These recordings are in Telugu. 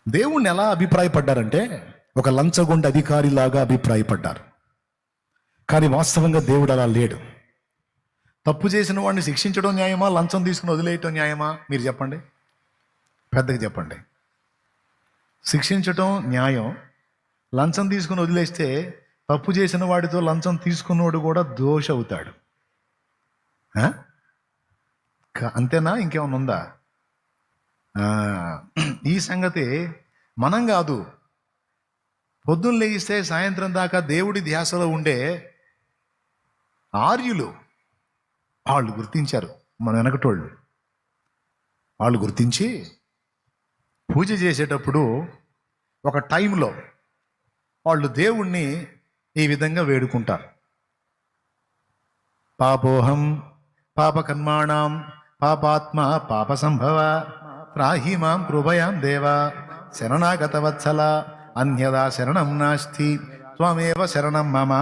దేవుణ్ణి ఎలా అభిప్రాయపడ్డారంటే ఒక లంచగొండ అధికారిలాగా అభిప్రాయపడ్డారు. కానీ వాస్తవంగా దేవుడు అలా లేడు. తప్పు చేసిన వాడిని శిక్షించడం న్యాయమా, లంచం తీసుకుని వదిలేయటం న్యాయమా? మీరు చెప్పండి, పెద్దగా చెప్పండి. శిక్షించటం న్యాయం. లంచం తీసుకుని వదిలేస్తే తప్పు చేసిన వాడితో లంచం తీసుకున్నవాడు కూడా దోషి అవుతాడు. అంతేనా? ఇంకేమైనా ఉందా? ఈ సంగతి మనం కాదు, పొద్దున్న లేగిస్తే సాయంత్రం దాకా దేవుడి ధ్యాసలో ఉండే ఆర్యులు వాళ్ళు గుర్తించారు. మన వెనకటోళ్ళు వాళ్ళు గుర్తించి పూజ చేసేటప్పుడు ఒక టైంలో వాళ్ళు దేవుణ్ణి ఈ విధంగా వేడుకుంటారు. పాపోహం పాపకర్మాణం పాపాత్మ పాప సంభవ త్రాహి మాం కృపయాం దేవ శరణాగత వత్సల అన్యదా శరణం నాస్తి త్వమేవ శరణం మమ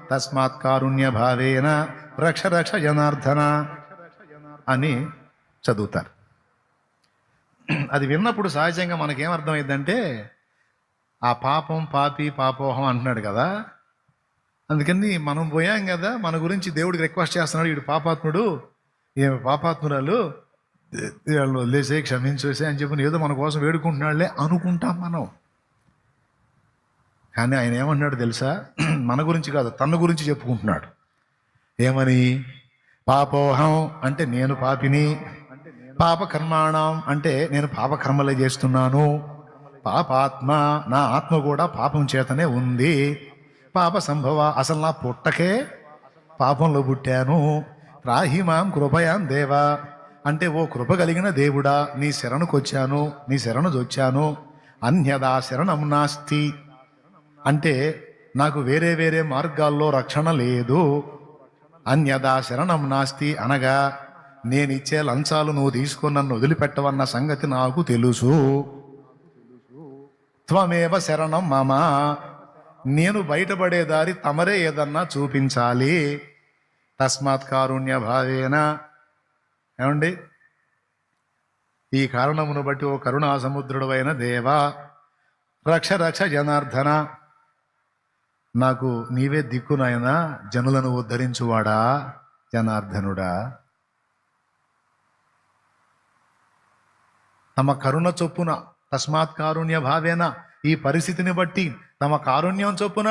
తస్మాత్ కారుణ్య భావేన రక్ష రక్ష జనార్దన అని చదువుతారు. అది విన్నప్పుడు సహజంగా మనకేమర్థమైందంటే ఆ పాపం పాపి పాపోహం అంటున్నాడు కదా, అందుకని మనం పోయాం కదా, మన గురించి దేవుడికి రిక్వెస్ట్ చేస్తున్నాడు, వీడు పాపాత్ముడు ఏమి పాపాత్మురాలు వాళ్ళు వదిలేసే క్షమించేసే అని చెప్పి ఏదో మన కోసం వేడుకుంటున్నాడులే అనుకుంటాం మనం. కానీ ఆయన ఏమన్నాడు తెలుసా? మన గురించి కాదు, తన గురించి చెప్పుకుంటున్నాడు. ఏమని? పాపోహం అంటే నేను పాపిని, పాపకర్మాణం అంటే నేను పాపకర్మలే చేస్తున్నాను, పాపాత్మ నా ఆత్మ కూడా పాపం చేతనే ఉంది, పాప సంభవ అసలు నా పుట్టకే పాపంలో పుట్టాను, రాహిమాం కృపయాం దేవా అంటే ఓ కృప కలిగిన దేవుడా నీ శరణుకు వచ్చాను, నీ శరణు వచ్చాను, అన్యదా శరణం నాస్తి అంటే నాకు వేరే వేరే మార్గాల్లో రక్షణ లేదు. అన్యదా శరణం నాస్తి అనగా నేనిచ్చే లంచాలు నువ్వు తీసుకొని నన్ను వదిలిపెట్టవన్న సంగతి నాకు తెలుసు. త్వమేవ శరణం మమ నేను బయటపడే దారి తమరే ఏదన్నా చూపించాలి. తస్మాత్ కారుణ్య భావేన ఏమండి, ఈ కారణమును బట్టి ఓ కరుణా సముద్రుడవైన దేవా రక్ష రక్ష జనార్దన నాకు నీవే దిక్కు నాయనా, జనులను ఉద్ధరించువాడా జనార్దనుడా. తమ కరుణ చొప్పున తస్మాత్ కారుణ్య భావేన ఈ పరిస్థితిని బట్టి తమ కారుణ్యం చొప్పున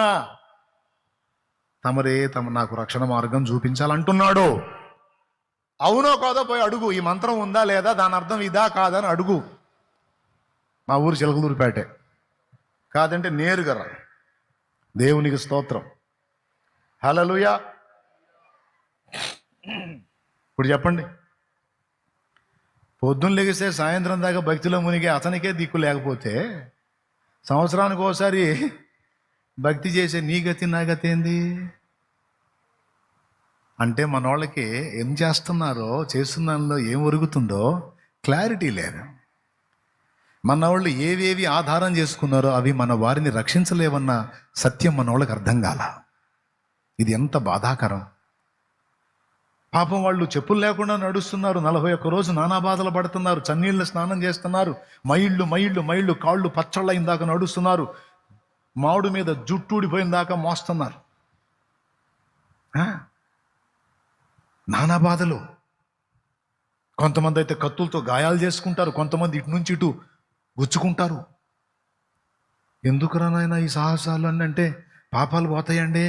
తమరే నాకు రక్షణ మార్గం చూపించాలంటున్నాడు. అవునో కాదో పోయి అడుగు, ఈ మంత్రం ఉందా లేదా, దాని అర్థం ఇదా కాదని అడుగు. మా ఊరు చిలకలూరిపేటే కాదంటే నేరుగా రా. దేవునికి స్తోత్రం, హల్లెలూయా. ఇప్పుడు చెప్పండి, పొద్దున్న లెగిస్తే సాయంత్రం దాకా భక్తిలో మునిగి అతనికే దిక్కు లేకపోతే సంవత్సరానికి ఒకసారి భక్తి చేసే నీ గతి నా గతి ఏంది? అంటే మన వాళ్ళకి ఏం చేస్తున్నారో చేస్తున్న దానిలో ఏం ఒరుగుతుందో క్లారిటీ లేదు. మన వాళ్ళు ఏవేవి ఆధారం చేసుకున్నారో అవి మన వారిని రక్షించలేవన్న సత్యం మన వాళ్ళకి అర్థం కాల. ఇది ఎంత బాధాకరం. పాపం వాళ్ళు చెప్పులు లేకుండా నడుస్తున్నారు, 41 రోజు నానా బాధలు పడుతున్నారు, చన్నీళ్ళు స్నానం చేస్తున్నారు, మైళ్ళు మైళ్ళు మైళ్ళు కాళ్ళు పచ్చళ్ళైన దాకా నడుస్తున్నారు, మామిడి మీద జుట్టు ఊడిపోయిన దాకా మోస్తున్నారు. నానా బాధలు. కొంతమంది అయితే కత్తులతో గాయాలు చేసుకుంటారు, కొంతమంది ఇటు నుంచి ఇటు గుచ్చుకుంటారు. ఎందుకురా నాయన ఈ సాహసాలు అని అంటే పాపాలు పోతాయండి.